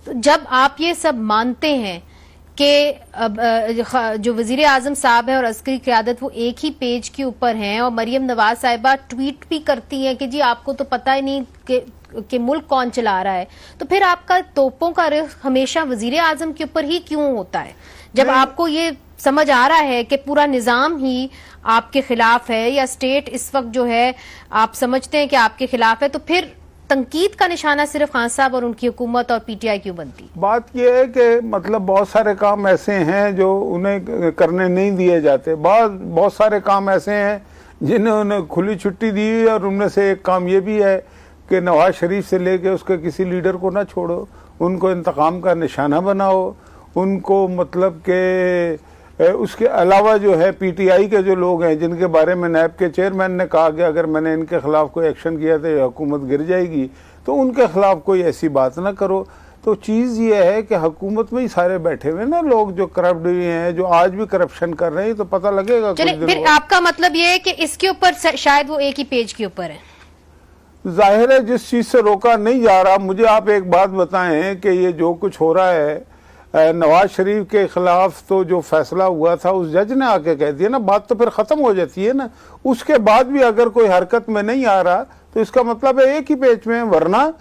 तो जब आप ये सब मानते हैं कि जो वजीर आजम साहब है और अस्करी क़यादत वो एक ही पेज के ऊपर हैं, और मरियम नवाज साहिबा ट्वीट भी करती हैं कि जी आपको तो पता ही नहीं कि मुल्क कौन चला रहा है, तो फिर आपका तोपों का रुख हमेशा वजीर आजम के ऊपर ही क्यों होता है? जब आपको ये समझ आ रहा है कि पूरा निजाम ही आपके खिलाफ है या स्टेट इस वक्त जो है आप समझते हैं कि आपके खिलाफ है, तो फिर तंकीद का निशाना सिर्फ खान साहब और उनकी हुकूमत और पीटीआई क्यों बनती? बात यह है कि मतलब बहुत सारे काम ऐसे हैं जो उन्हें करने नहीं दिए जाते। बहुत सारे काम ऐसे हैं जिन्हें उन्हें खुली छुट्टी दी हुई है, और उनमें से एक काम ये भी है कि नवाज शरीफ से लेके उसके किसी लीडर को ना छोड़ो, उनको इंतकाम का निशाना बनाओ, उनको मतलब के उसके अलावा जो है पीटीआई के जो लोग हैं जिनके बारे में नैब के चेयरमैन ने कहा कि अगर मैंने इनके खिलाफ कोई एक्शन किया तो हुकूमत गिर जाएगी, तो उनके खिलाफ कोई ऐसी बात ना करो। तो चीज़ ये है कि हुकूमत में ही सारे बैठे हुए ना लोग जो करप्ट हुए हैं, जो आज भी करप्शन कर रहे हैं, तो पता लगेगा। चलिए, फिर आपका मतलब ये है कि इसके ऊपर शायद वो एक ही पेज के ऊपर है। जाहिर है जिस चीज़ से रोका नहीं जा रहा। मुझे आप एक बात बताएं कि ये जो कुछ हो रहा है, नवाज शरीफ के खिलाफ तो जो फैसला हुआ था उस जज ने आके कह दिया ना, बात तो फिर खत्म हो जाती है ना। उसके बाद भी अगर कोई हरकत में नहीं आ रहा तो इसका मतलब है एक ही पेज में। वरना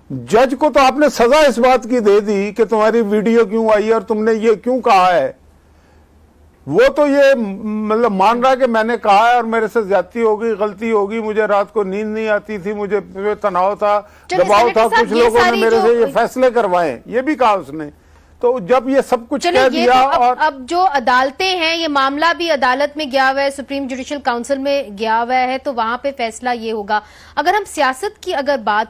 जज को तो आपने सजा इस बात की दे दी कि तुम्हारी वीडियो क्यों आई और तुमने ये क्यों कहा है। वो तो ये मतलब मान रहा है कि मैंने कहा है और मेरे से ज्यादती होगी, गलती होगी, मुझे रात को नींद नहीं आती थी, मुझे तनाव था, दबाव था, कुछ लोगों ने मेरे से ये फैसले करवाए, ये भी कहा उसने। तो जब ये सब कुछ कह दिया तो और अब जो अदालतें हैं, ये मामला भी अदालत में गया हुआ है, सुप्रीम जुडिशल काउंसिल में गया हुआ है, तो वहां पे फैसला ये होगा। अगर हम सियासत की अगर बात